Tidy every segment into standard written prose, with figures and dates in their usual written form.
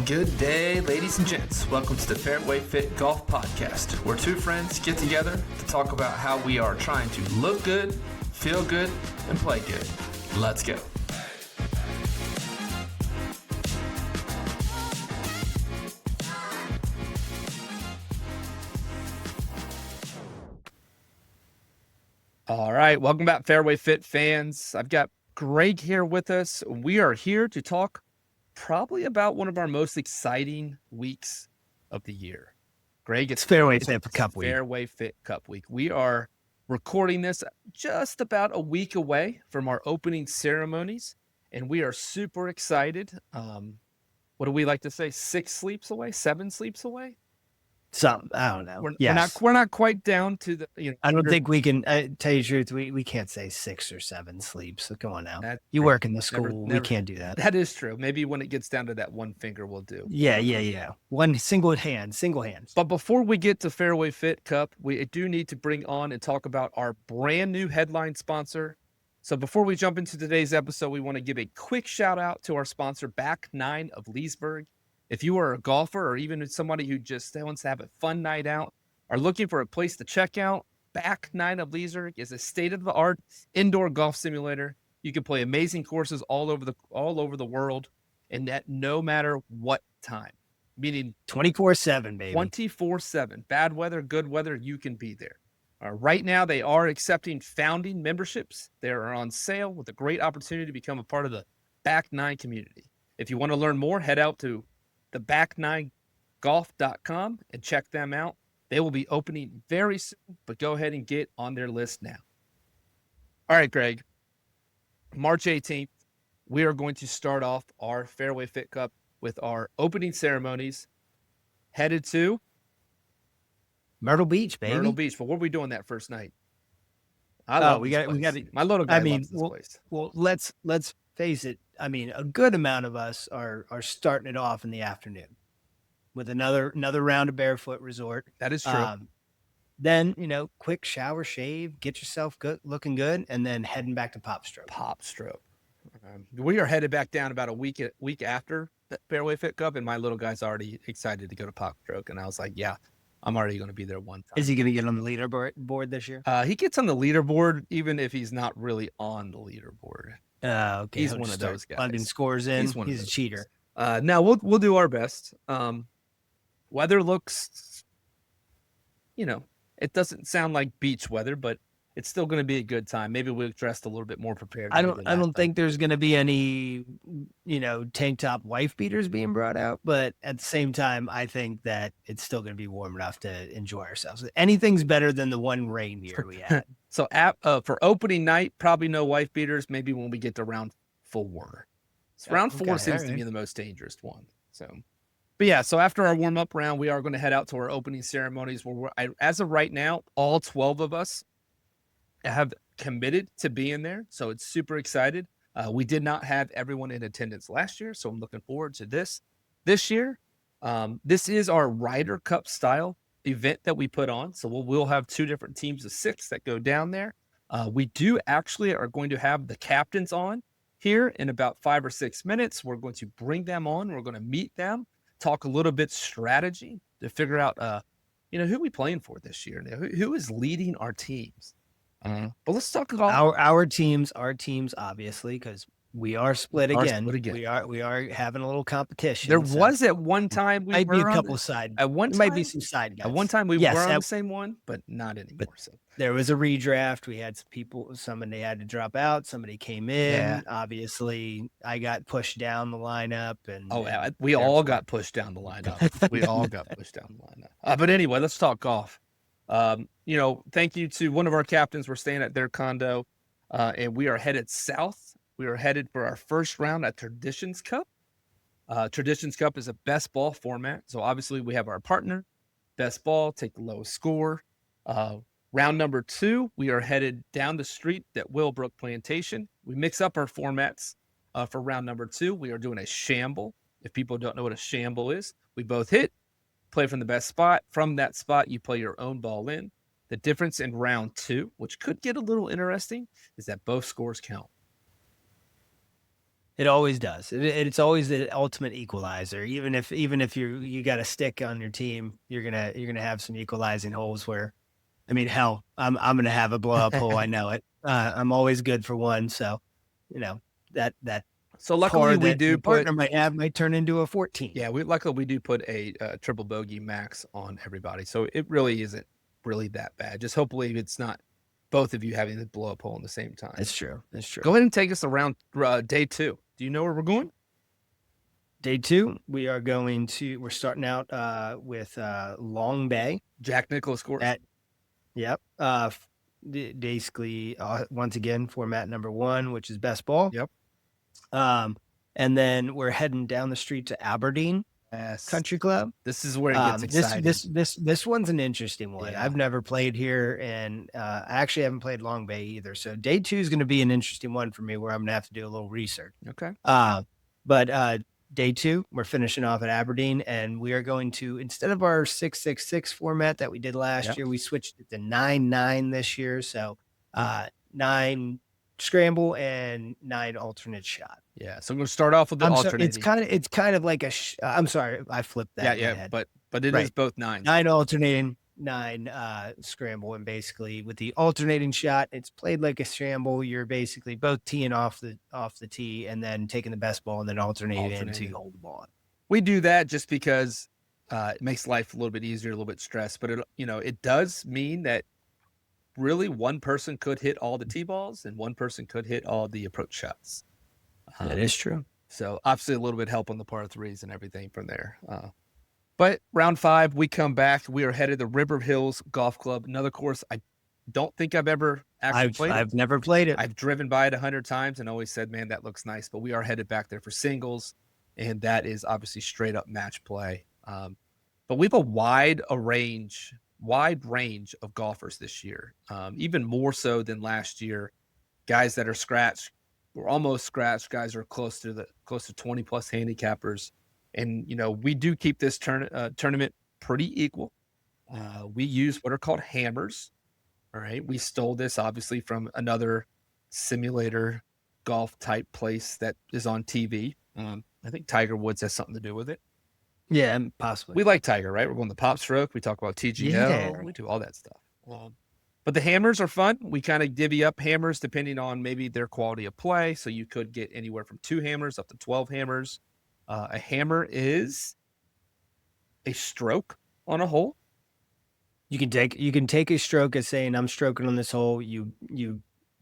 Good day, ladies and gents. Welcome to the Fairway Fit Golf Podcast, where two friends get together to talk about how we are trying to look good, feel good, and play good. Let's go. All right, welcome back, Fairway Fit fans. I've got Greg here with us. We are here to talk probably about one of our most exciting weeks of the year. Greg, it's Fairway Fit Cup week. Fairway Fit Cup week. We are recording this just about a week away from our opening ceremonies, and we are super excited. What do we like to say? 6 sleeps away? 7 sleeps away? Something, I don't know. We're not quite down to the. I don't think we can tell you the truth. We can't say 6 or 7 sleeps. So come on now. You work in the school. We can't do that. That is true. Maybe when it gets down to that one finger, we'll do. Yeah. One single hand. But before we get to Fairway Fit Cup, we do need to bring on and talk about our brand new headline sponsor. So before we jump into today's episode, we want to give a quick shout out to our sponsor, Back 9 of Leesburg. If you are a golfer or even somebody who just wants to have a fun night out, are looking for a place to check out, Back 9 of Leesburg is a state-of-the-art indoor golf simulator. You can play amazing courses all over the world, and that no matter what time. Meaning 24/7, baby. 24/7. Bad weather, good weather, you can be there. Right now, they are accepting founding memberships. They are on sale with a great opportunity to become a part of the Back 9 community. If you want to learn more, head out to theback9golf.com and check them out. They will be opening very soon, but go ahead and get on their list now. All right, Greg. March 18th, we are going to start off our Fairway Fit Cup with our opening ceremonies headed to Myrtle Beach, baby. Myrtle Beach. But what are we doing that first night? We got my little guy loves this place. Well, let's face it. I mean, a good amount of us are starting it off in the afternoon with another round of Barefoot Resort. That is true. Then, quick shower, shave, get yourself looking good, and then heading back to Pop Stroke. We are headed back down about a week after the Fairway Fit Cup, and my little guy's already excited to go to Pop Stroke. And I was like, yeah, I'm already going to be there one time. Is he going to get on the leaderboard this year? He gets on the leaderboard even if he's not really on the leaderboard. Okay. He's one of those guys. Funding scores in. He's a cheater. Now we'll do our best. Weather looks, it doesn't sound like beach weather, but it's still going to be a good time. Maybe we'll dressed a little bit more prepared. I don't think there's going to be any, tank top wife beaters being brought out, but at the same time, I think that it's still going to be warm enough to enjoy ourselves. Anything's better than the one rain year we had. So for opening night, probably no wife beaters. Maybe when we get to round 4. Round 4 seems to be the most dangerous one. But yeah, so after our warm-up round, we are going to head out to our opening ceremonies where as of right now, all 12 of us have committed to being there. So it's super excited. We did not have everyone in attendance last year, so I'm looking forward to this year. This is our Ryder Cup style event that we put on. So we'll have 2 different teams of 6 that go down there. We do actually are going to have the captains on here in about 5 or 6 minutes. We're going to bring them on. We're going to meet them, talk a little bit strategy to figure out, who we playing for this year. Who is leading our teams? But let's talk about our teams, obviously, because we are split again. We are having a little competition. There was at one time might be a couple side. At one time, might be some side guys. At one time we were on the same one, but not anymore. So there was a redraft. We had some people. Somebody had to drop out. Somebody came in. Yeah. Obviously, I got pushed down the lineup, and we all got pushed down the lineup. But anyway, let's talk golf. Thank you to one of our captains. We're staying at their condo, and we are headed south. We are headed for our first round at Traditions Cup. Traditions Cup is a best ball format. So obviously we have our partner, best ball, take the lowest score. Round number 2, we are headed down the street at Willbrook Plantation. We mix up our formats for round number 2. We are doing a shamble. If people don't know what a shamble is, we both hit, play from the best spot. From that spot, you play your own ball in. The difference in round 2, which could get a little interesting, is that both scores count. It always does. It's always the ultimate equalizer. Even if you got a stick on your team, you're gonna have some equalizing holes where, I mean, hell, I'm gonna have a blow up hole. I know it. I'm always good for one, so that So luckily we that do your put partner might turn into a 14. Yeah, luckily we do put a triple bogey max on everybody, so it really isn't really that bad. Just hopefully it's not both of you having the blow up hole at the same time. That's true. That's true. Go ahead and take us around day 2. Do you know where we're going? Day 2, we're starting out with Long Bay. Jack Nicklaus course. Yep. Basically, once again, format number 1, which is best ball. Yep. And then we're heading down the street to Aberdeen Country Club. This is where it gets exciting. This one's an interesting one. Yeah. I've never played here, and I actually haven't played Long Bay either. So day 2 is going to be an interesting one for me, where I'm going to have to do a little research. Okay. But day 2, we're finishing off at Aberdeen, and we are going to, instead of our 6-6-6 format that we did last year, we switched it to 9-9 this year. So 9 scramble and 9 alternate shot. Yeah, so I'm going to start off with the alternating. It's kind of like I'm sorry, I flipped that. Yeah, but it is both 9. 9 alternating, 9 scramble, and basically with the alternating shot, it's played like a shamble. You're basically both teeing off the tee and then taking the best ball and then alternating until you hold the ball. We do that just because it makes life a little bit easier, a little bit stressed, but it does mean that really one person could hit all the tee balls and one person could hit all the approach shots. That is true. So obviously a little bit help on the par 3s and everything from there. But round 5, we come back. We are headed to River Hills Golf Club, another course I don't think I've ever actually played. I've never played it. I've driven by it 100 times and always said, man, that looks nice. But we are headed back there for singles, and that is obviously straight up match play. But we have a wide range of golfers this year, even more so than last year. Guys that are scratched, we're almost scratched. Guys are close to 20 plus handicappers, and we do keep this tournament pretty equal. We use what are called hammers. All right, we stole this obviously from another simulator golf type place that is on TV. I think Tiger Woods has something to do with it. Yeah, possibly. We like Tiger, right? We're going the pop stroke. We talk about TGL. Yeah. We do all that stuff. But the hammers are fun. We kind of divvy up hammers depending on maybe their quality of play. So you could get anywhere from 2 hammers up to 12 hammers. A hammer is a stroke on a hole. You can take a stroke as saying, I'm stroking on this hole. You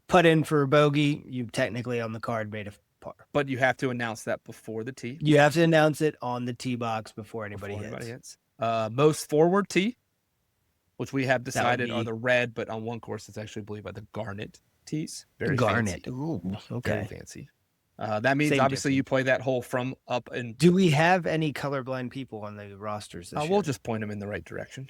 put in for a bogey. You technically on the card made a par. But you have to announce that before the tee. You have to announce it on the tee box before anybody hits. Most forward tee, which we have decided are the red, but on one course it's actually, I believe, by the garnet tees. Very garnet. Fancy. Ooh, okay. Very fancy. That means obviously you play that hole from up and. Do we have any colorblind people on the rosters this year? We'll just point them in the right direction.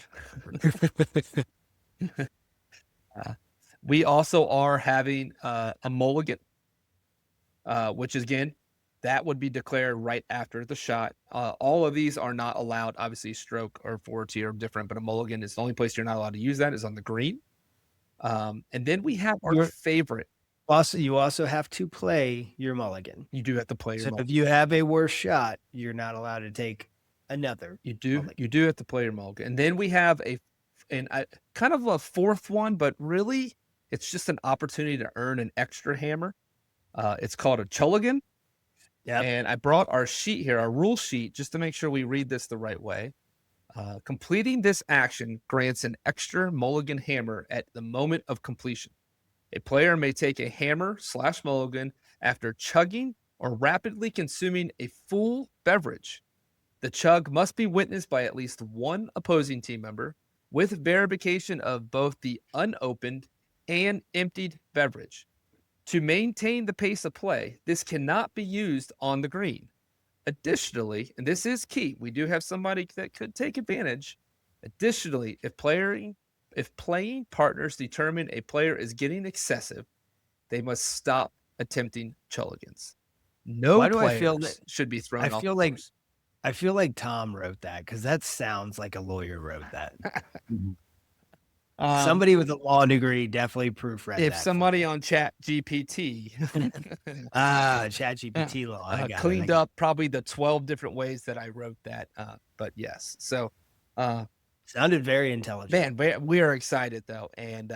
We also are having a mulligan, which is, again, that would be declared right after the shot. All of these are not allowed. Obviously, stroke or forward tee are different, but a mulligan is the only place you're not allowed to use that is on the green. And then we have our favorite. You also have to play your mulligan. You do have to play your mulligan. If you have a worse shot, you're not allowed to take another. You do have to play your mulligan. And then we have kind of a fourth one, but really it's just an opportunity to earn an extra hammer. It's called a chulligan. Yeah. And I brought our sheet here, our rule sheet, just to make sure we read this the right way. Completing this action grants an extra mulligan hammer at the moment of completion. A player may take a hammer/mulligan after chugging or rapidly consuming a full beverage. The chug must be witnessed by at least one opposing team member with verification of both the unopened and emptied beverage. To maintain the pace of play, this cannot be used on the green. Additionally, and this is key, we do have somebody that could take advantage. Additionally, if playing partners determine a player is getting excessive, they must stop attempting chulligans. No players should be thrown off the course. I feel like Tom wrote that because that sounds like a lawyer wrote that. Somebody with a law degree definitely proofread if that. somebody on Chat GPT Chat GPT law, I got cleaned up probably the 12 different ways that I wrote that. But yes, so sounded very intelligent. Man, we are excited though. And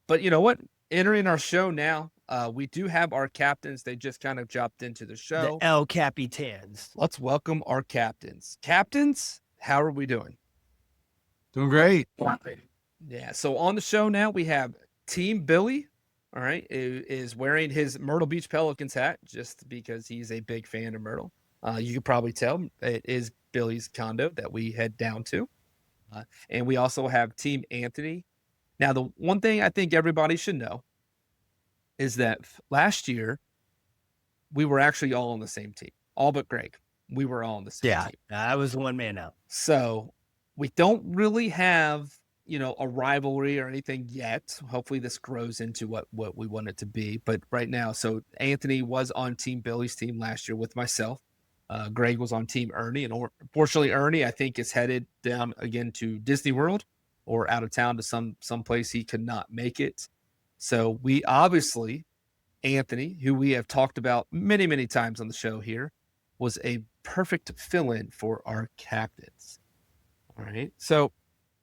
but you know what? Entering our show now, we do have our captains. They just kind of jumped into the show. The El Capitans. Let's welcome our captains. Captains, how are we doing? Doing great. Yeah. So on the show now we have Team Billy. All right, is wearing his Myrtle Beach Pelicans hat just because he's a big fan of Myrtle. You could probably tell it is Billy's condo that we head down to. And we also have Team Anthony. Now, the one thing I think everybody should know is that last year we were actually all on the same team, all but Greg. We were all on the same team. I was one man out. So we don't really have, a rivalry or anything yet. Hopefully this grows into what we want it to be. But right now, so Anthony was on Team Billy's team last year with myself. Greg was on Team Ernie, and unfortunately, Ernie, I think, is headed down again to Disney World or out of town to some place he could not make it. So we obviously, Anthony, who we have talked about many, many times on the show here, was a perfect fill-in for our captains. All right. So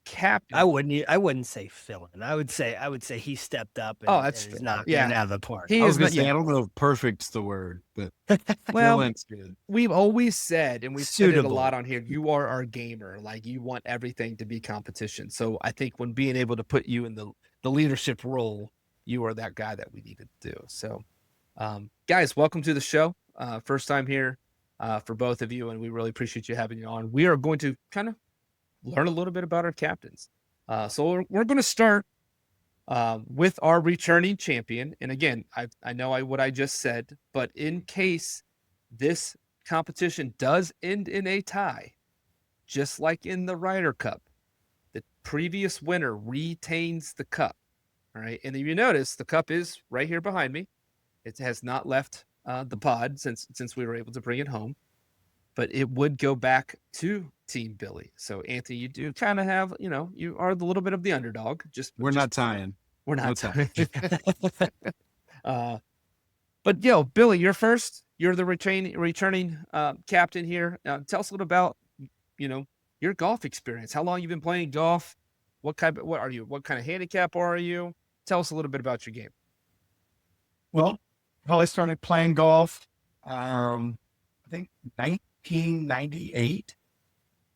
captain. I wouldn't say fill-in. I would say he stepped up and, that's and is true. knocking it out of the park. I was gonna say, I don't know if perfect's the word, but well, fill-in's good. We've always said, and we've said it a Suitable. lot on here, you are our gamer. Like, you want everything to be competition. So I think when being able to put you in the leadership role, you are that guy that we needed to do. So guys, welcome to the show. First time here for both of you, and we really appreciate you having you on. We are going to kind of learn a little bit about our captains. So we're going to start with our returning champion. And again, I know what I just said, but in case this competition does end in a tie, just like in the Ryder Cup, the previous winner retains the cup. All right. And if you notice, the cup is right here behind me. It has not left the pod since we were able to bring it home, but it would go back to Team Billy. So Anthony, you do kind of have, you are the little bit of the underdog. We're not tying. We're not tying. But Billy, you're first. You're the returning captain here. Tell us a little about, your golf experience. How long you've been playing golf? What kind of handicap are you? Tell us a little bit about your game. Well, I started playing golf, I think 1998.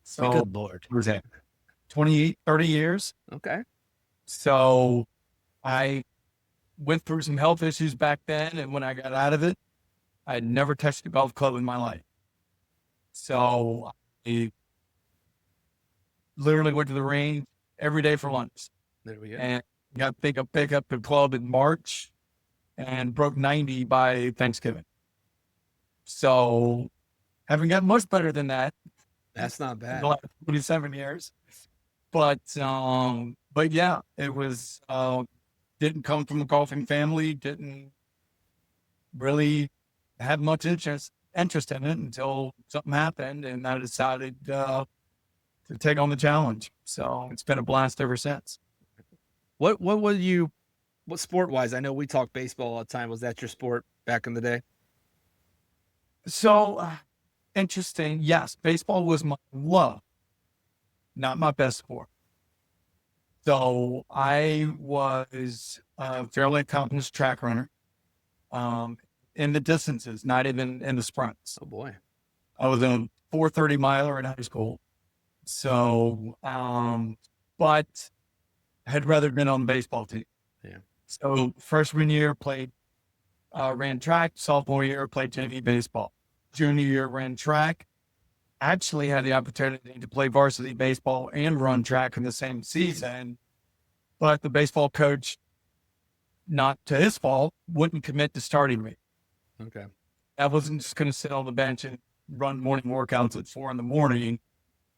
So Good Lord. what was that? 28, 30 years. Okay. So I went through some health issues back then. And when I got out of it, I had never touched a golf club in my life. So I literally went to the range every day for lunch. There we go. And got pick up the club in March and broke 90 by Thanksgiving. So haven't gotten much better than that. That's not In bad. the last 27 years. But yeah, it was, didn't come from a golfing family, didn't really have much interest in it until something happened, and I decided to take on the challenge. So it's been a blast ever since. What sport wise? I know we talk baseball all the time. Was that your sport back in the day? So interesting. Yes, baseball was my love, not my best sport. So I was a fairly accomplished track runner in the distances, not even in the sprints. Oh boy. I was a 4:30 miler in high school. So, but had rather been on the baseball team. Yeah. So freshman year ran track. Sophomore year played JV baseball. Junior year ran track. Actually had the opportunity to play varsity baseball and run track in the same season, but the baseball coach, not to his fault, wouldn't commit to starting me. Okay. I wasn't just going to sit on the bench and run morning workouts at 4 a.m.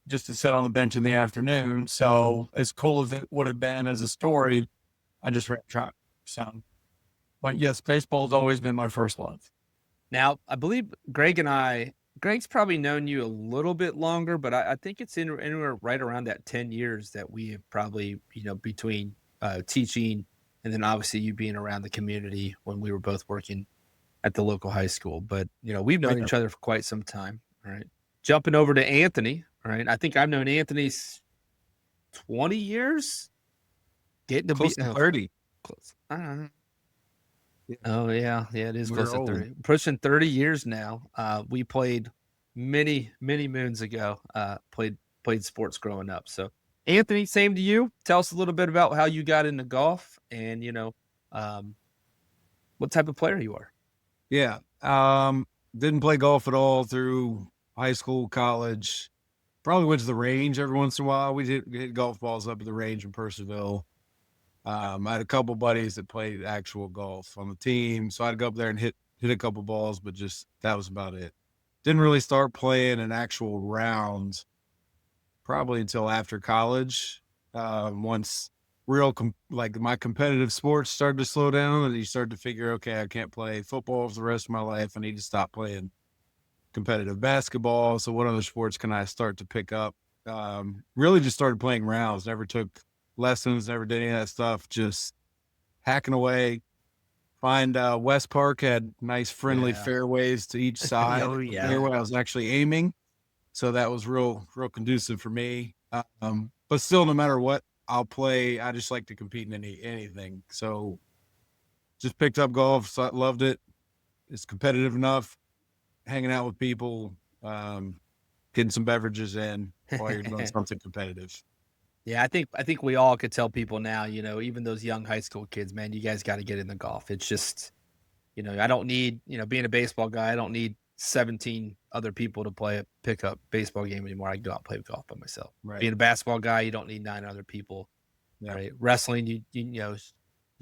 just to sit on the bench in the afternoon. So as cool as it would have been as a story, I just ran track. So, but yes, baseball's always been my first love. Now, I believe Greg's probably known you a little bit longer, but I think it's anywhere right around that 10 years that we have probably, between teaching, and then obviously you being around the community when we were both working at the local high school. But, we've known each other for quite some time. All right. Jumping over to Anthony. All right. I think I've known Anthony 20 years. Getting to Close to 30. Close. I don't know. Yeah. Oh, yeah. Yeah, it is We're close to old. 30. Pushing 30 years now. We played many, many moons ago. Played sports growing up. So, Anthony, same to you. Tell us a little bit about how you got into golf and, what type of player you are. Yeah. Didn't play golf at all through high school, college. Probably went to the range every once in a while. We hit golf balls up at the range in Purcellville. I had a couple buddies that played actual golf on the team, so I'd go up there and hit a couple balls, but just that was about it. Didn't really start playing an actual round probably until after college. Once my competitive sports started to slow down, and you start to figure, okay, I can't play football for the rest of my life. I need to stop playing competitive basketball. So what other sports can I start to pick up? Really just started playing rounds. Never took lessons, never did any of that stuff. Just hacking away. Find West Park had nice friendly fairways to each side. Oh, yeah. Fairway I was actually aiming. So that was real conducive for me. But still, no matter what I'll play, I just like to compete in anything. So just picked up golf, so I loved it. It's competitive enough, hanging out with people, getting some beverages in while you're doing something competitive. Yeah, I think we all could tell people now, even those young high school kids, man, you guys got to get in the golf. It's just, I don't need, being a baseball guy, I don't need 17 other people to play a pickup baseball game anymore. I can go out and play golf by myself. Right. Being a basketball guy, you don't need 9 other people. Yeah. Right. Wrestling, you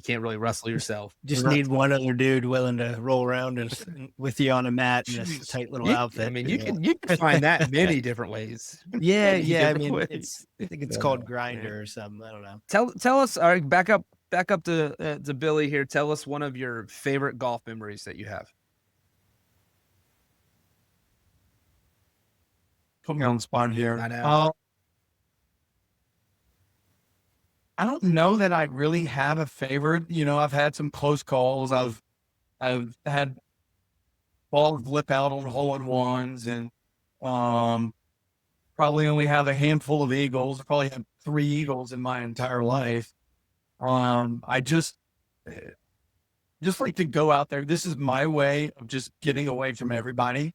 can't really wrestle yourself. Just need one other dude willing to roll around with you on a mat in this tight little outfit. I mean, you can find that many different ways. Yeah. Many I different mean, ways. I think it's called grinder or something. I don't know. Tell us. All right, back up to Billy here. Tell us one of your favorite golf memories that you have. Put me on the spot here. I know. I don't know that I really have a favorite. I've had some close calls. I've had balls flip out on hole-in-ones, and probably only have a handful of eagles. I probably have 3 eagles in my entire life. I just like to go out there. This is my way of just getting away from everybody.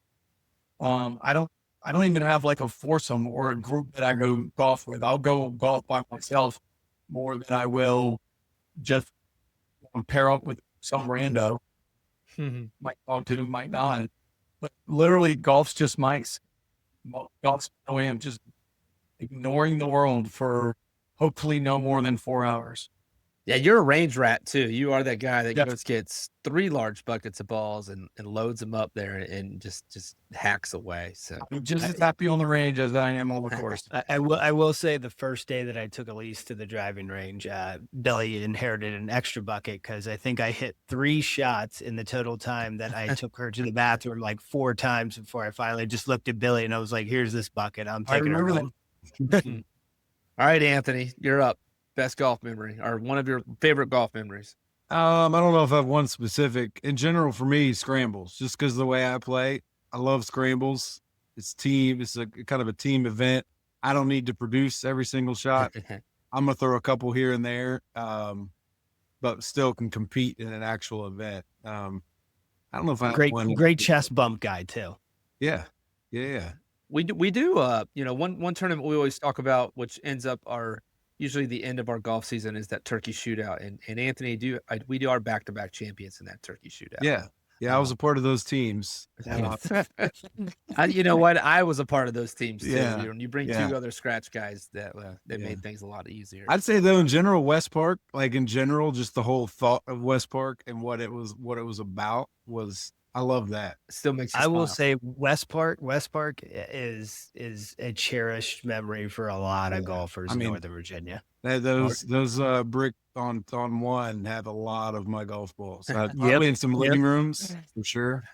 I don't even have like a foursome or a group that I go golf with. I'll go golf by myself more than I will just pair up with some rando. Might talk to, might not. But literally, golf's just golf's my way of just ignoring the world for hopefully no more than 4 hours. Yeah, you're a range rat too. You are that guy that Yes. gets 3 large buckets of balls and loads them up there and just hacks away. So I'm just as happy on the range as I am on the course. I will say the first day that I took Elise to the driving range, Billy inherited an extra bucket because I think I hit 3 shots in the total time that I took her to the bathroom like 4 times before I finally just looked at Billy and I was like, "Here's this bucket. I'm taking her home." All right, Anthony, you're up. Best golf memory or one of your favorite golf memories? I don't know if I have one specific. In general, for me, scrambles, just because of the way I play. I love scrambles. It's team. It's a kind of a team event. I don't need to produce every single shot. I'm going to throw a couple here and there, but still can compete in an actual event. I don't know if I have one. Great chest bump guy too. Yeah. We do one tournament we always talk about, which ends up usually the end of our golf season, is that turkey shootout. And Anthony, we do our back-to-back champions in that turkey shootout. Yeah. I was a part of those teams. You know what? I was a part of those teams too. Yeah. When you bring 2 other scratch guys, that made things a lot easier. I'd say though, in general, West Park, like in general, just the whole thought of West Park and what it was about was, I love that. Still makes you I will smile. say West Park is a cherished memory for a lot of golfers in Northern Virginia. Those brick on one have a lot of my golf balls. Probably in some living rooms for sure.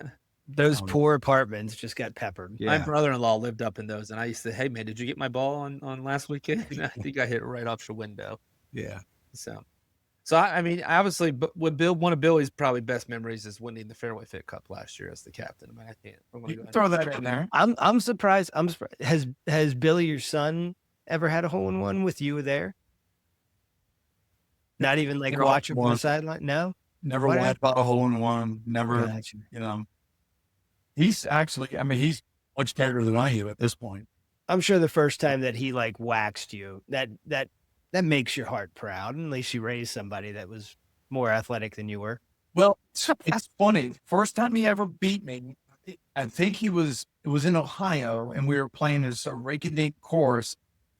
Those poor apartments just got peppered. My brother-in-law lived up in those, and I used to, "Hey man, did you get my ball on last weekend?" I think I hit it right off the window. Yeah. So So I mean, obviously, but one of Billy's probably best memories is winning the Fairway Fit Cup last year as the captain. I mean, I can't. I'm gonna You go can ahead throw and- that in there. I'm surprised. Has Billy, your son, ever had a hole in one with you there? Not even like Never watching from the once. sideline. No. Never What went about a hole in one. Never, Gotcha. you know. He's actually, I mean, he's much better than I am at this point. I'm sure the first time that he like waxed you, that makes your heart proud. At least you raised somebody that was more athletic than you were. Well, it's funny. First time he ever beat me, I think it was in Ohio, and we were playing this rake-a-dink course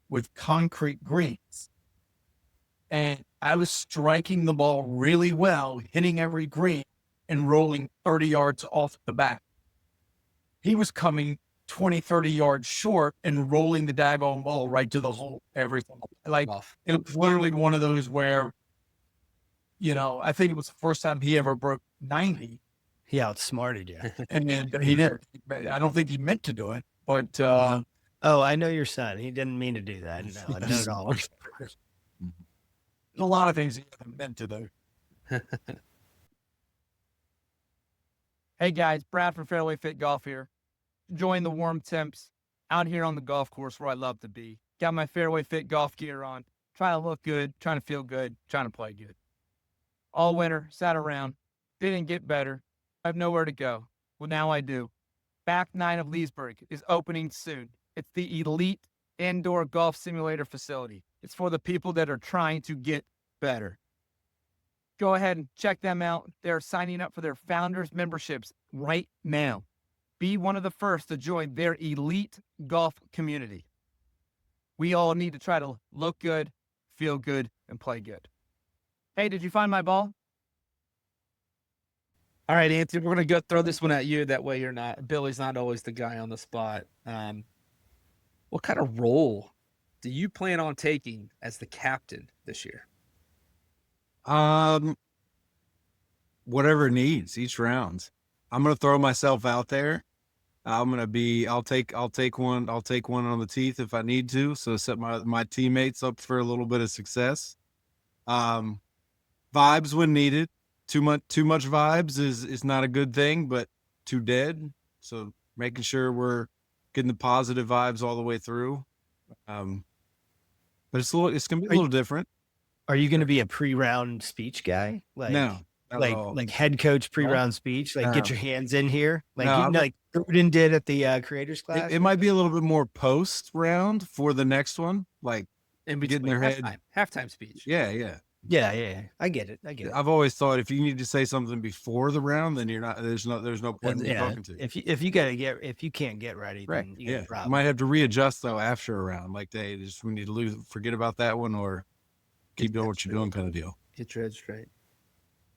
with concrete greens. And I was striking the ball really well, hitting every green and rolling 30 yards off the bat. He was coming 20, 30 yards short and rolling the daggone ball right to the hole every time. Like, Off. it was literally one of those where, you know, I think it was the first time he ever broke 90. He outsmarted you. And then he did. I don't think he meant to do it, but Oh, I know your son. He didn't mean to do that. No, not at all. a lot of things he haven't meant to do. Hey guys, Brad from Fairway Fit Golf here. Enjoying the warm temps out here on the golf course where I love to be. Got my Fairway Fit golf gear on. Trying to look good, trying to feel good, trying to play good. All winter, sat around, didn't get better. I have nowhere to go. Well, now I do. Back 9 of Leesburg is opening soon. It's the elite indoor golf simulator facility. It's for the people that are trying to get better. Go ahead and check them out. They're signing up for their founders memberships right now. Be one of the first to join their elite golf community. We all need to try to look good, feel good, and play good. Hey, did you find my ball? All right, Anthony, we're gonna go throw this one at you. That way, Billy's not always the guy on the spot. What kind of role do you plan on taking as the captain this year? Whatever needs each round. I'm gonna throw myself out there. I'll take one on the teeth if I need to. So set my teammates up for a little bit of success. Vibes when needed. Too much vibes is not a good thing, but too dead. So making sure we're getting the positive vibes all the way through. But it's gonna be a little different. Are you going to be a pre-round speech guy? Like, No. not at all. like head coach pre-round speech, like get No. your hands in here, like No, like Gruden did at the creators class. It might be a little bit more post round for the next one. Like, In Get in between their head. halftime speech. yeah. yeah. I get it. I've always thought if you need to say something before the round, then there's no point in Yeah, talking to you. if you can't get ready, Right. then you got a You problem. might have to readjust though after a round. Like we need to forget about that one or keep doing what you're doing kind of deal. Get your head straight.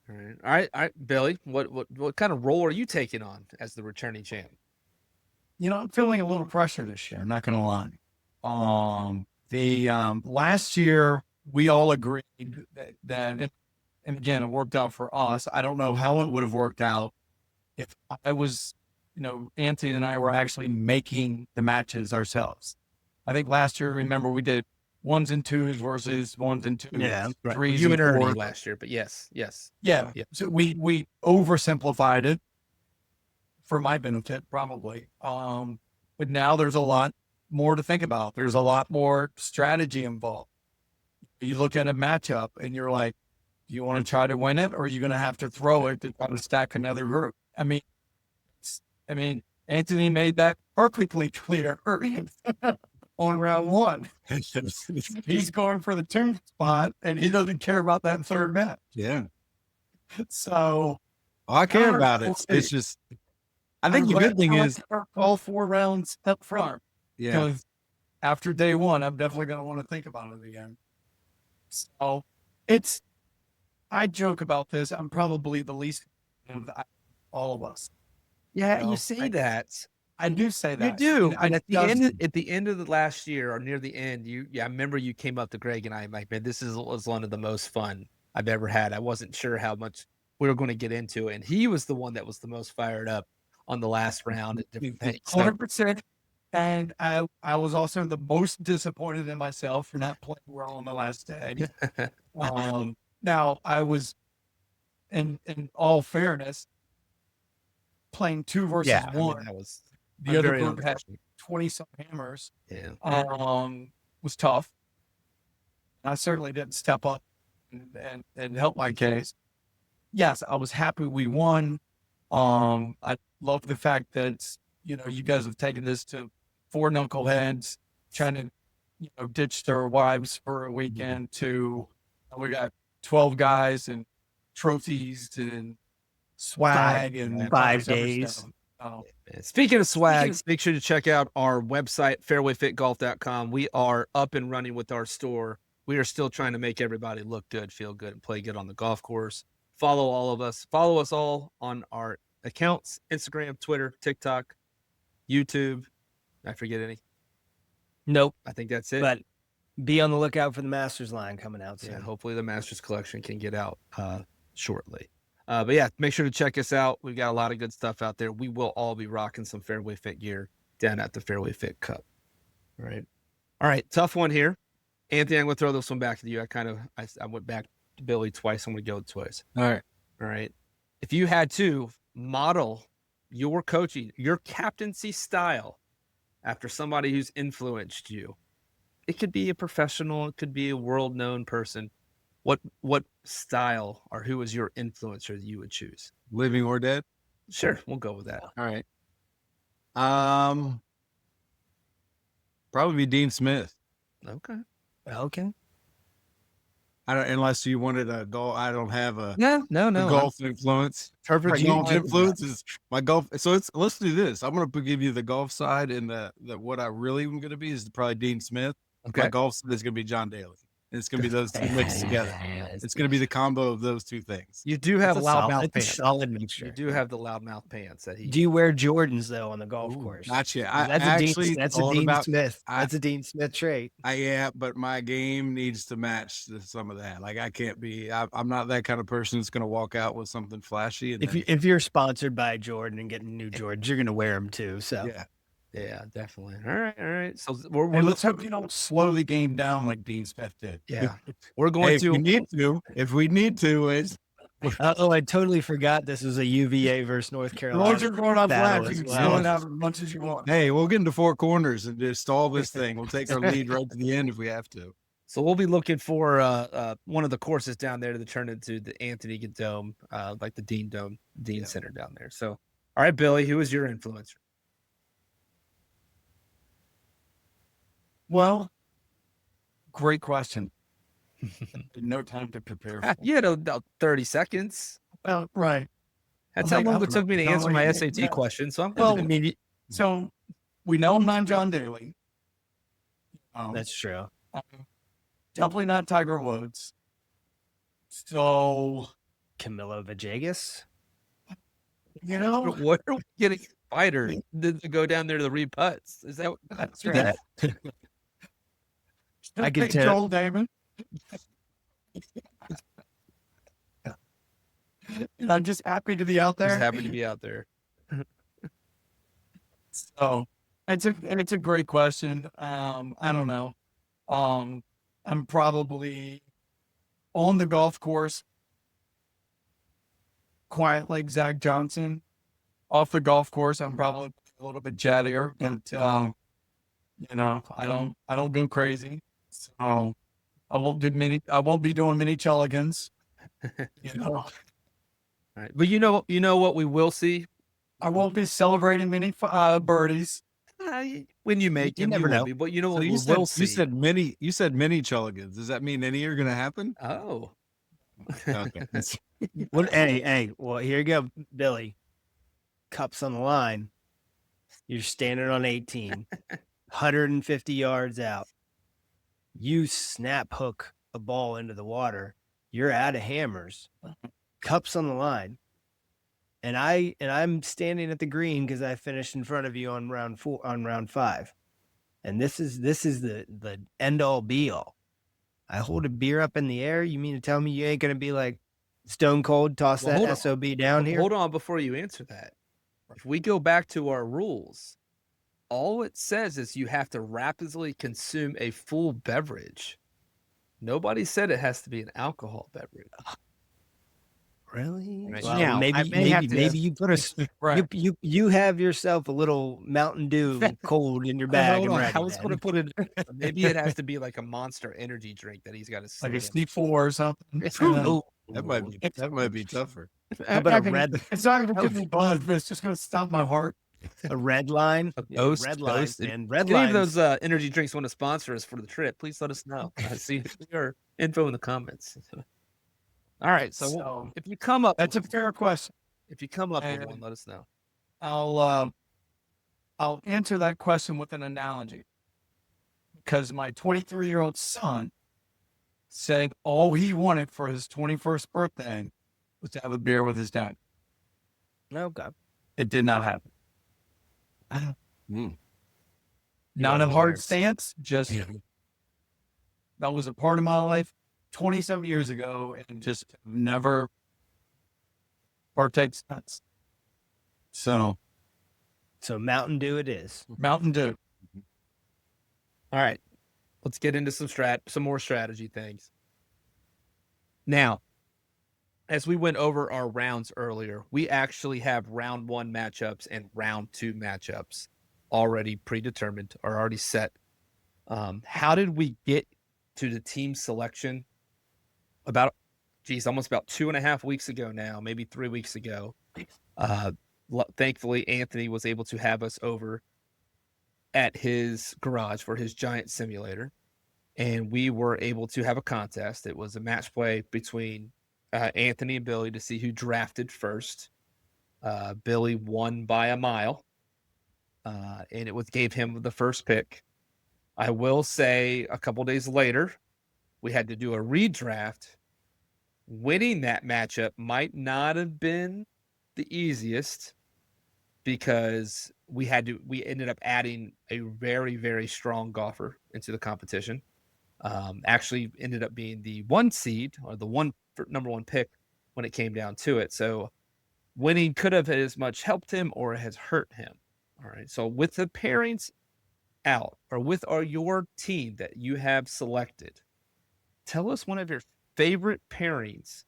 All right, Billy. What kind of role are you taking on as the returning champ? You know, I'm feeling a little pressure this year. I'm not going to lie. The last year we all agreed that, and again, it worked out for us. I don't know how it would have worked out if I was, you know, Anthony and I were actually making the matches ourselves. I think last year, remember, we did 1s and 2s versus 1s and 2s, Yeah, Right. 3s You and Ernie 4s. last year, but yes. Yeah. Yeah. So we oversimplified it for my benefit, probably. But now there's a lot more to think about. There's a lot more strategy involved. You look at a matchup and you're like, do you want to try to win it or are you going to have to throw it to try to stack another group? I mean, Anthony made that perfectly clear on round 1. He's going for the 2 spot and he doesn't care about that third match. Yeah. So I care about it. We'll see. It's just, I think the good thing is, all 4 rounds up front. yeah, Because after day 1, I'm definitely going to want to think about it again. So I joke about this. I'm probably the least of all of us. Yeah, No, you say that. I do say You that. do. And And at the end of the last year or near the end, I remember you came up to Greg and I like, man, this was one of the most fun I've ever had. I wasn't sure how much we were going to get into it. And he was the one that was the most fired up on the last round at different things. So, 100%. And I was also the most disappointed in myself for not playing well on the last day. Now I was, in all fairness, playing 2 versus Yeah, I mean, 1. that was The other very group had unfortunate. 20-some hammers. Yeah. Was tough. I certainly didn't step up and help my case. Yes, I was happy we won. I love the fact that, you guys have taken this to 4 knuckleheads trying to, ditch their wives for a weekend to, we got 12 guys and trophies and swag and 5 days. Speaking of swag, make sure to check out our website, fairwayfitgolf.com. We are up and running with our store. We are still trying to make everybody look good, feel good, and play good on the golf course. Follow all of us. Follow us all on our accounts, Instagram, Twitter, TikTok, YouTube. Did I forget any? Nope. I think that's it. But be on the lookout for the Masters line coming out soon. Yeah, hopefully the Masters collection can get out shortly. But yeah, make sure to check us out. We've got a lot of good stuff out there. We will all be rocking some Fairway Fit gear down at the Fairway Fit Cup. All right. Tough one here. Anthony, I'm going to throw this one back to you. I went back to Billy twice. I'm going to go twice. All right. If you had to model your coaching, your captaincy style after somebody who's influenced you, it could be a professional, it could be a world-known person. What style or who is your influencer that you would choose? Living or dead? Sure, we'll go with that. All right. Probably be Dean Smith. Okay. I don't, unless you wanted a golf. I don't have a No. golf influence. Perfect. My golf influence is my golf. So let's do this. I'm going to give you the golf side, and the what I really am going to be is probably Dean Smith. Okay. My golf side is going to be John Daly. And it's going to be those two mixed together. It's going to be the combo of those two things. You do have loudmouth It's a pants. solid mixture. You do have the loudmouth pants that he. Do you wear Jordans though on the golf course? Not yet. That's a Dean Smith. That's a Dean Smith trait. Yeah, but my game needs to match some of that. Like I can't be. I'm not that kind of person that's going to walk out with something flashy. And If you're sponsored by Jordan and getting new Jordans, you're going to wear them too. So yeah, definitely. All right. So let's hope you don't slow the game down like Dean Smith did. Yeah, we're going to. If we need to, it's. Oh, I totally forgot this was a UVA versus North Carolina. As long as you're going off battle flat, you as can well. slow it out as much as you want. Hey, we'll get into 4 corners and just stall this thing. We'll take our lead right to the end if we have to. So we'll be looking for one of the courses down there to turn into the Anthony Dome, like the Dean Center down there. So, all right, Billy, who is your influencer? Well, great question. No time to prepare for. You had about 30 seconds. Well, right. That's Well, how long like, it took me to no, answer my yeah, SAT yeah. question. So I'm Well, well, I mean, so we know I'm not John Daly. That's true. Definitely not Tiger Woods. So, Camilo Villegas. what are we getting fighter to go down there to the re-putts? Is that that's right. I can Big tell. Joel Damon. And I'm just happy to be out there. just happy to be out there? So it's a great question. I don't know. I'm probably on the golf course, quiet like Zach Johnson. Off the golf course, I'm probably a little bit chattier, but I don't go crazy. So I won't be doing many chulligans. All right. But you know what we will see? I won't be celebrating many birdies. When you make You them, never you will know. be. But you know So what you we said, will see? you said many chulligans. Does that mean any are going to happen? Oh. Okay. Well, hey, well, here you go, Billy. Cups on the line. You're standing on 18, 150 yards out. You snap hook a ball into the water. You're out of hammers. Cups on the line. And I'm standing at the green because I finished in front of you on round 5. And this is the end all be all. I hold a beer up in the air. You mean to tell me you ain't gonna be like stone cold, toss Well, hold that on. SOB down here? Hold on before you answer that. If we go back to our rules, all it says is you have to rapidly consume a full beverage. Nobody said it has to be an alcohol beverage. Really? Right. Well, Now, I may have to- maybe you put a Right. you have yourself a little Mountain Dew cold in your bag and ready. I was going to put it. Maybe it has to be like a Monster energy drink that he's got to Like a sit in. C4 or something. Oh, That might be tougher. How about a red? It's not going to give me buzz, but it's just going to stop my heart. A red line? Ghost, red line, Ghost. man. Red If any of lines. those energy drinks want to sponsor us for the trip, please let us know. See your info in the comments. All right, so if you come up, That's a fair question. if you come up with And- one, let us know. I'll answer that question with an analogy, because my 23-year-old son said all he wanted for his 21st birthday was to have a beer with his dad. Okay. It did not happen. Mm. Not a wasn't hard there. stance, just that was a part of my life 27 years ago, and just never partake since. So So Mountain Dew it is. Mountain Dew. All right, let's get into some more strategy things. Now, as we went over our rounds earlier, we actually have round 1 matchups and round 2 matchups already predetermined or already set. How did we get to the team selection? Almost about 2.5 weeks ago now, maybe 3 weeks ago. Thankfully, Anthony was able to have us over at his garage for his giant simulator, and we were able to have a contest. It was a match play between Anthony and Billy to see who drafted first. Billy won by a mile, and it gave him the first pick. I will say a couple days later, we had to do a redraft. Winning that matchup might not have been the easiest, because we ended up adding a very, very strong golfer into the competition. Actually ended up being the 1 seed, or the number 1 pick when it came down to it. So winning could have as much helped him or has hurt him. All right. So with the pairings out, or with your team that you have selected, tell us one of your favorite pairings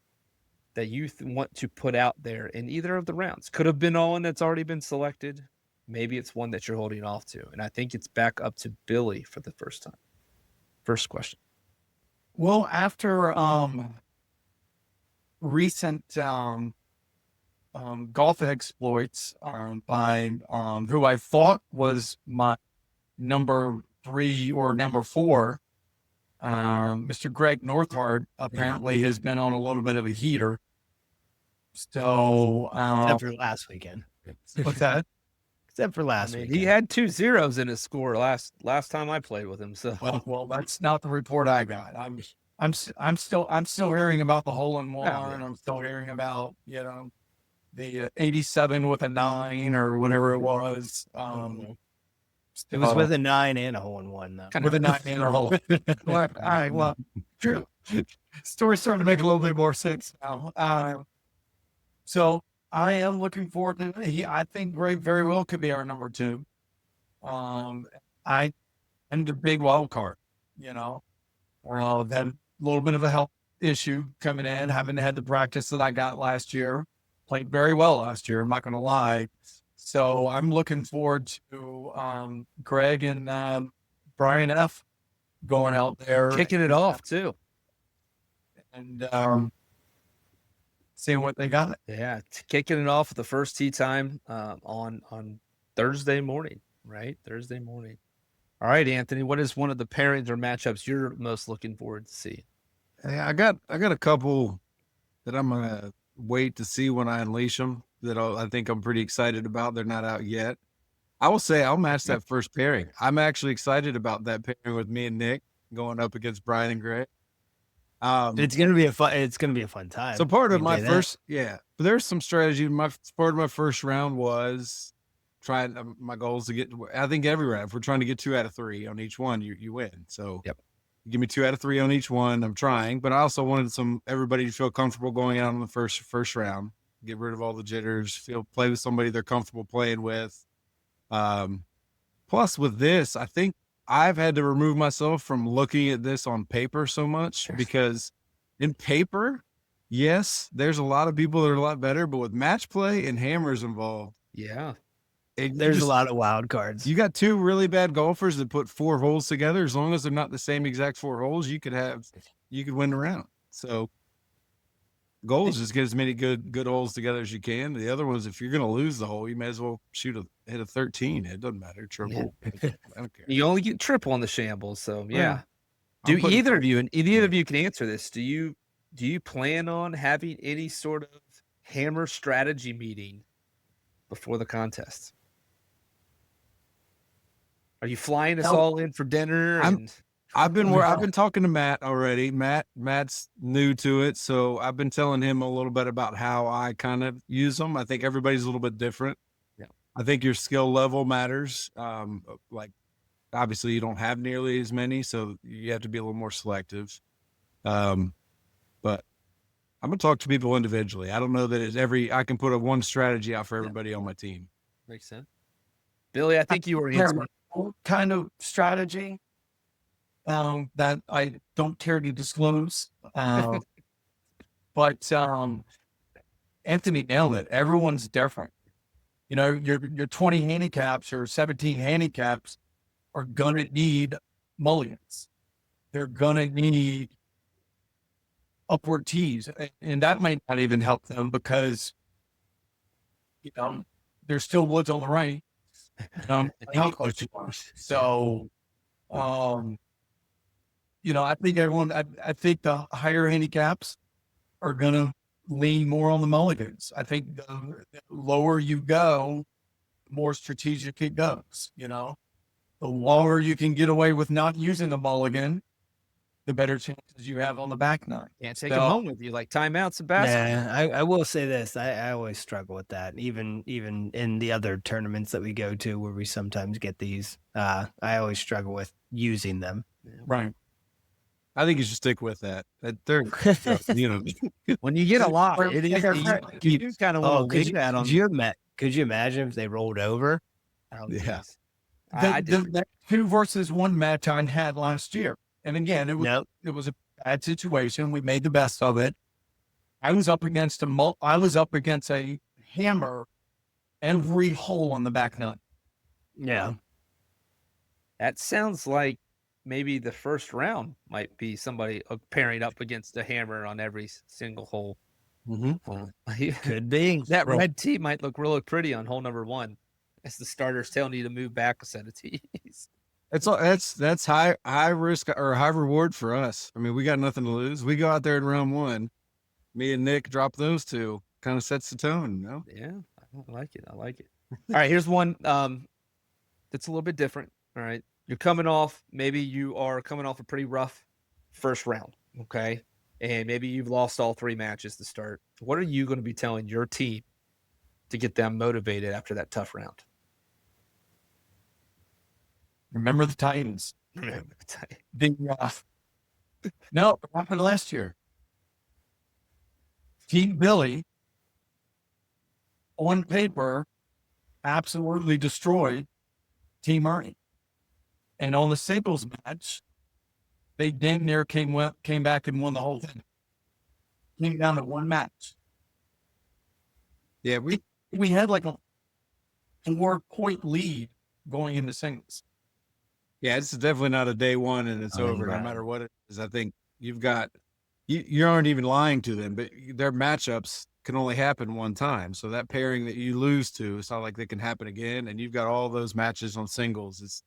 that you want to put out there in either of the rounds. Could have been one that's already been selected. Maybe it's one that you're holding off to. And I think it's back up to Billy for the first time. First question. Well, after recent golf exploits by who I thought was my number 3 or number 4, Mr. Greg Northard apparently has been on a little bit of a heater. So Except for last weekend. what's that? Except for last weekend. He had 2 zeros in his score last time I played with him. So Well, that's not the report I got. I'm still hearing about the hole in one. yeah. I'm still hearing about the 87 with a 9 or whatever it was. It was with a 9 and a hole in one, though. With a 9 in a hole. All right, well, true. Story's starting to make a little bit more sense now. So I am looking forward to it. I think Greg very well could be our number 2. I'm the big wild card, that little bit of a health issue coming in, haven't had the practice that I got last year. Played very well last year, I'm not going to lie. So I'm looking forward to Greg and Brian F. going out there. kicking it off too. And seeing what they got. Yeah, kicking it off with the first tee time on Thursday morning, right? Thursday morning. All right, Anthony, what is one of the pairings or matchups you're most looking forward to see? Hey, I got a couple that I'm gonna wait to see when I unleash them, that I think I'm pretty excited about. They're not out yet. I will say I'll match that first pairing. I'm actually excited about that pairing with me and Nick going up against Brian and Greg. It's gonna be a fun time. So part of You my say first, but there's some strategy. Part of my first round was trying. My goal is to get. I think every round, if we're trying to get 2 out of 3 on each one, you win. So Yep. Give me 2 out of 3 on each one. I'm trying, but I also wanted everybody to feel comfortable going out on the first round. Get rid of all the jitters. Play with somebody they're comfortable playing with. Plus, with this, I think I've had to remove myself from looking at this on paper so much because in paper, yes, there's a lot of people that are a lot better, but with match play and hammers involved, Yeah. There's a lot of wild cards. You got two really bad golfers that put 4 holes together. As long as they're not the same exact 4 holes, you could win the round. So goal is just get as many good holes together as you can. The other ones, if you're going to lose the hole, you may as well hit a 13. It doesn't matter. Triple. Yeah. I don't care. You only get triple on the shambles. So yeah. I'm Do either of you, and either of you can answer this. Do you plan on having any sort of hammer strategy meeting before the contest? Are you flying us all in for dinner? I've been talking to Matt already. Matt's new to it, so I've been telling him a little bit about how I kind of use them. I think everybody's a little bit different. Yeah. I think your skill level matters. Like obviously you don't have nearly as many, so you have to be a little more selective. But I'm gonna talk to people individually. I don't know that I can put one strategy out for everybody on my team. Makes sense. Billy, I think you were answering. Kind of strategy that I don't care to disclose. But Anthony nailed it. Everyone's different. You know, your 20 handicaps or 17 handicaps are gonna need mulligans. They're gonna need upward tees, and that might not even help them because there's still woods on the right. How close you are. So, I think I think the higher handicaps are going to lean more on the mulligans. I think the lower you go, the more strategic it goes. The lower you can get away with not using a mulligan, the better chances you have on the back nine. Can't take them home with you like timeouts and basketball. Yeah, I will say this. I always struggle with that. Even in the other tournaments that we go to where we sometimes get these, I always struggle with using them. Right. I think you should stick with that. They're, when you get a lot, it is you do kind of want to wing that on. Could you imagine if they rolled over? Yeah. The 2 versus 1 match I had last year. And again, it was a bad situation. We made the best of it. I was up against a hammer every hole on the back nut. Yeah. That sounds like maybe the first round might be somebody pairing up against a hammer on every single hole. Mm-hmm. Could be. That red tee might look really pretty on hole number 1 as the starter's telling you to move back a set of tees. That's high risk or high reward for us. I mean, we got nothing to lose. We go out there in round 1. Me and Nick drop those 2. Kind of sets the tone, Yeah, I like it. All right, here's one that's a little bit different. All right, maybe you are coming off a pretty rough first round, okay? And maybe you've lost all 3 matches to start. What are you going to be telling your team to get them motivated after that tough round? Remember the Titans. No, it happened last year. Team Billy, on paper, absolutely destroyed Team Ernie. And on the singles match, they damn near came back and won the whole thing. Came down to 1 match. Yeah, we had like a 4-point lead going into singles. Yeah, it's definitely not a day 1 and it's over, no matter what it is. I think you aren't even lying to them, but their matchups can only happen 1 time. So that pairing that you lose to, it's not like they can happen again. And you've got all those matches on singles. It's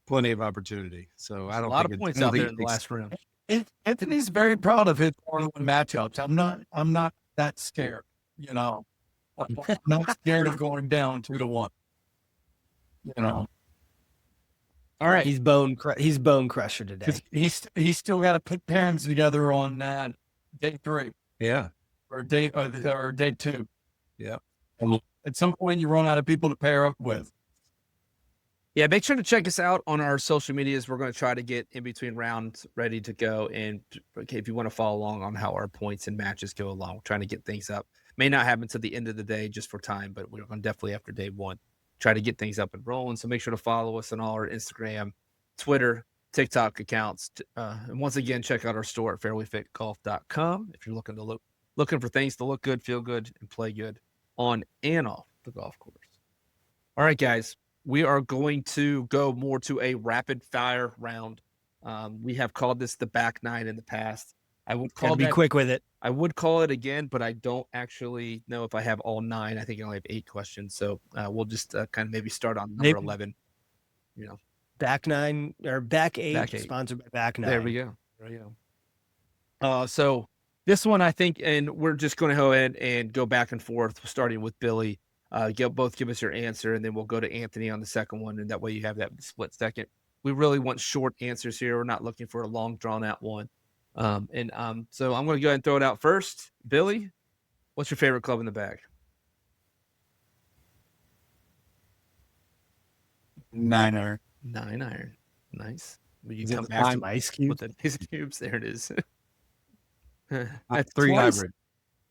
plenty of opportunity. So I don't think a lot of points out there in the last round. Anthony's very proud of his 4-1 matchups. I'm not that scared. I'm not scared of going down 2-1. All right, he's bone crusher today. He's still got to put pairings together on day 3. Yeah, or day 2. Yeah. At some point, you run out of people to pair up with. Yeah, make sure to check us out on our social medias. We're going to try to get in between rounds ready to go. And if you want to follow along on how our points and matches go along, we're trying to get things up. May not happen to the end of the day just for time, but we're going to definitely after day 1 try to get things up and rolling. So make sure to follow us on all our Instagram Twitter, TikTok accounts. And once again, check out our store at fairwayfitgolf.com if you're looking for things to look good, feel good, and play good on and off the golf course. All right, guys, we are going to go more to a rapid fire round. We have called this the back nine in the past. I would call be quick with it. I would call it again, but I don't actually know if I have all 9. I think I only have 8 questions. So we'll just kind of maybe start on number 11. You know, back 9 or back 8, Back 8. sponsored by back 9. There we go. So this one, I think, and we're just going to go ahead and go back and forth, starting with Billy. Both give us your answer, and then we'll go to Anthony on the second one, and that way you have that split second. We really want short answers here. We're not looking for a long, drawn-out one. So I'm going to go ahead and throw it out first. Billy, what's your favorite club in the bag? 9-iron. 9-iron. Nice. Will you Is it come the back ice cube? with the ice cubes? There it is. That's 3 twice. hybrid.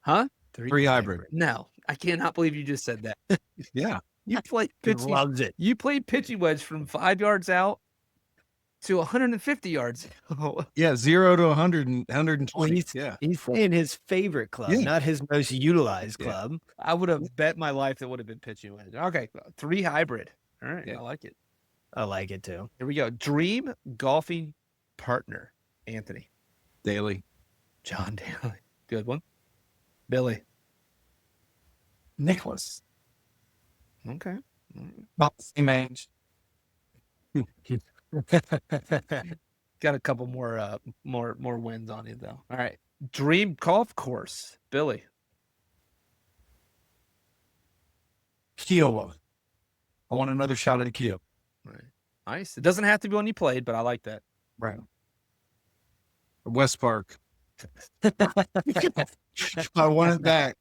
Huh? 3 hybrid. No, I cannot believe you just said that. Yeah. You played He pitching. loves it. You played pitching wedge from 5 yards out to 150 yards. Yeah. 0 to 100 and 120. He's- Yeah. He's playing his favorite club, Yeah. not his most utilized Yeah. club. I would have bet my life that would have been pitching wedge. Okay, 3 hybrid. All right, Yeah. I like it. I like it too. Here we go. Dream golfing partner, Anthony. Daily. John Daly. Good one. Billy. Nicholas. Okay. About the same age. Got a couple more wins on you though. All right. Dream golf course, Billy. Kiowa. I want another shot at a Kiowa. Right. Nice. It doesn't have to be one you played, but I like that. Right. West Park. I want it back.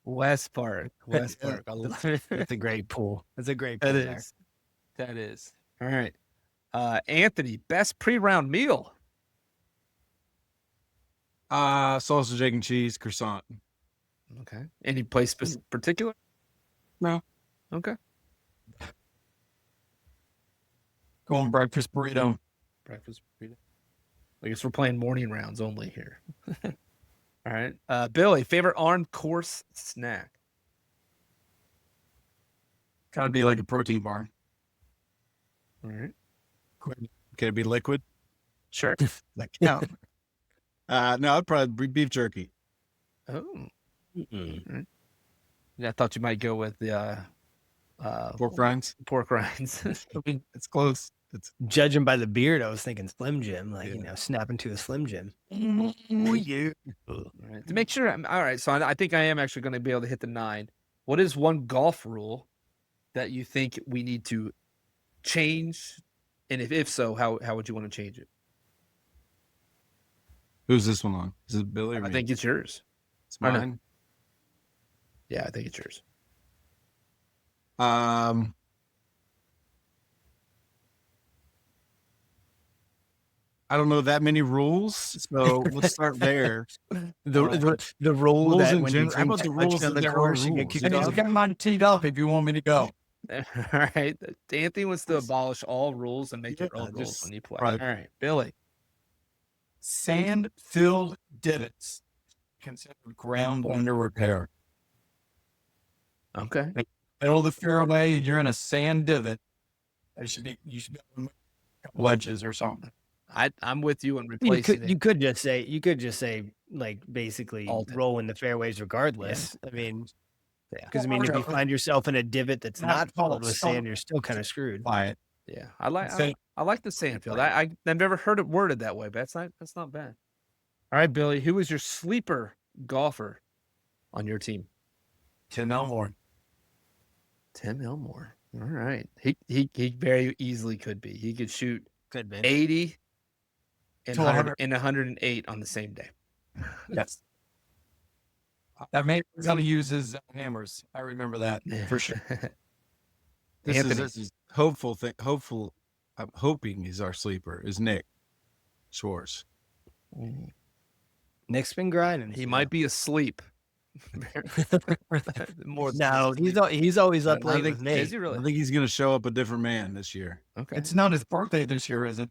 West Park. West Park. I love it. That's a great pool. That's a great That pool. there. is. That is. All right. Anthony, best pre-round meal. Sausage, egg, and cheese, croissant. Okay. Any place particular? No. Okay. Going breakfast burrito. Breakfast burrito. I guess we're playing morning rounds only here. All right. Billy, favorite on course snack. Gotta be like a protein bar. All right. Can it be liquid? Sure. Like, yeah. No, I'd probably be beef jerky. Oh. Right. Yeah, I thought you might go with the Pork rinds. pork rinds. It's close. Judging by the beard, I was thinking Slim Jim, like, Yeah. snapping to a Slim Jim. Oh, yeah. All right. To make sure, all right. So I think I am actually going to be able to hit the 9. What is one golf rule that you think we need to change? And if so, how would you want to change it? Who's this one on? Is it Billy or me? I think it's yours. it's I know. mine. Yeah, I think it's yours. I don't know that many rules, so let's start there. The rule Rules that in when you general- how drink about the too much rules on that the there are course, you get rules? kicked And he's off? got mine teed up if you want me to go. All right. Anthony wants to abolish all rules and make your Yeah, own rules just- when you play. right. All right. Billy. Sand-filled divots considered ground under repair. Okay. Middle of the fairway, you're in a sand divot. You should be on wedges or something. I'm with you on You replacing could, it. you could just say like basically All divot. roll in the fairways regardless. I mean, Yeah. because if you find yourself in a divot that's Not not called filled with stone. sand, you're still kind of screwed. Buy it. Yeah. I like Sand- I like the Sandfield. I've never heard it worded that way, but that's not bad. All right, Billy. Who is your sleeper golfer on your team? Tim Elmore. Tim Elmore. All right. He very easily could be. He could shoot Could be. 80 and To 100. 108 on the same day. Yes. That man was going to use his hammers. I remember that for sure. Anthony. This is hopeful thing. I'm hoping he's our sleeper. Is Nick Schwartz? Nick's been grinding. He might be asleep. More No, he's always up I late think- with me. Is he really? I think he's going to show up a different man this year. Okay. It's not his birthday this year, is it?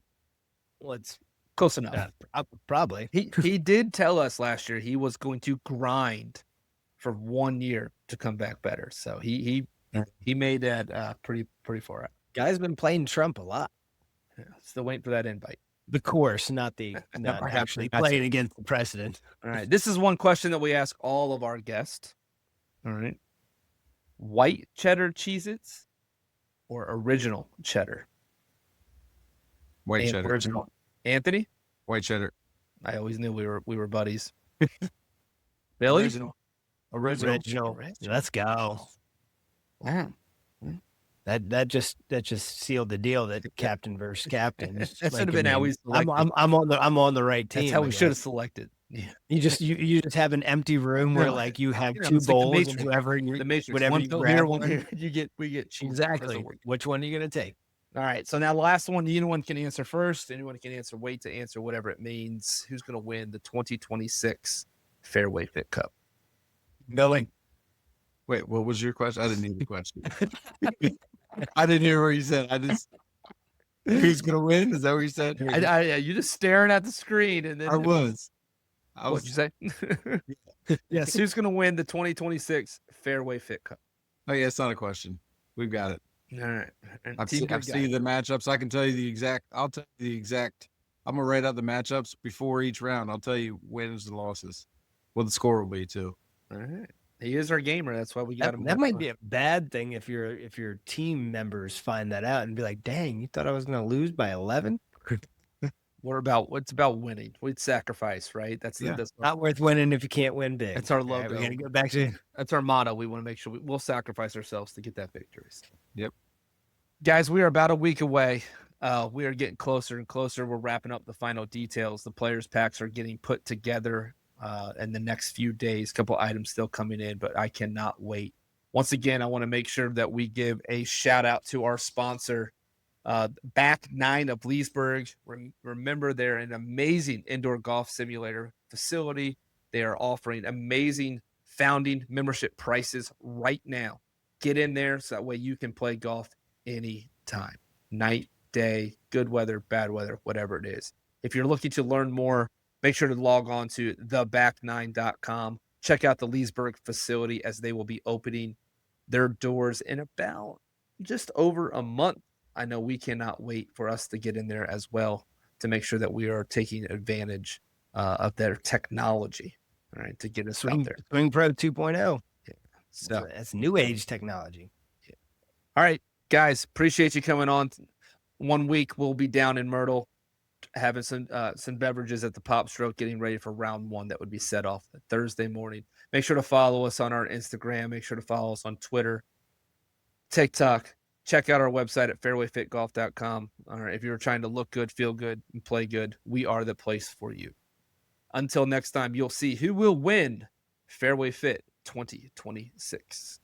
Well, it's Close enough. probably. He did tell us last year he was going to grind for 1 year to come back better. So he made that pretty far out. Guy's been playing Trump a lot. Yeah, still waiting for that invite. The course, not actually playing against the president. All right. This is one question that we ask all of our guests. All right. White cheddar Cheez-Its or original cheddar? White cheddar. Original. Anthony? White cheddar. I always knew we were buddies. Billy? Original. Let's go. Wow. That just sealed the deal that captain versus captain. That should have been how we selected. I'm on the right team. That's how we I should have guess. selected. Yeah. You just have an empty room where like you have two it's like the bowls and Matrix. whoever you The Matrix. whatever One you pill grab. here, one here. We get cheese. Exactly. Which one are you gonna take? All right. So now the last one, anyone can answer first. Anyone can answer, wait to answer, whatever it means. Who's going to win the 2026 Fairway Fit Cup? Billy. Wait, what was your question? I didn't hear the question. I didn't hear what you said. I just who's gonna win? Is that what you said? You just staring at the screen and then I was. What'd you say? Yes. Who's going to win the 2026 Fairway Fit Cup? Oh yeah, it's not a question. We've got it. All right. And I've Team seen Good Guy. the matchups. I can tell you the exact. I'll tell you the exact. I'm gonna write out the matchups before each round. I'll tell you wins and losses. What the score will be too. All right. He is our gamer. That's why we got him. That might be a bad thing if your team members find that out and be like, "Dang, you thought I was gonna lose by 11? What's about winning? We'd sacrifice, right? That's Yeah. Not worth winning if you can't win big." That's our All right, logo. we're gonna go back to That's our motto. We want to make sure we'll sacrifice ourselves to get that victory. Yep. Guys, we are about a week away. We are getting closer and closer. We're wrapping up the final details. The players' packs are getting put together in the next few days. A couple items still coming in, but I cannot wait. Once again, I want to make sure that we give a shout out to our sponsor, Back 9 of Leesburg. Remember, they're an amazing indoor golf simulator facility. They are offering amazing founding membership prices right now. Get in there so that way you can play golf anytime, night, day, good weather, bad weather, whatever it is. If you're looking to learn more, make sure to log on to theback9.com. Check out the Leesburg facility as they will be opening their doors in about just over a month. I know we cannot wait for us to get in there as well to make sure that we are taking advantage of their technology, all right, to get us out there. Swing Pro 2.0. So, That's new age technology. all right, guys, appreciate you coming on. 1 week we'll be down in Myrtle having some beverages at the Pop Stroke, getting ready for round 1 that would be set off Thursday morning. Make sure to follow us on our Instagram. Make sure to follow us on Twitter, TikTok. Check out our website at fairwayfitgolf.com. All right, if you're trying to look good, feel good, and play good, we are the place for you. Until next time, you'll see who will win Fairway Fit 2026.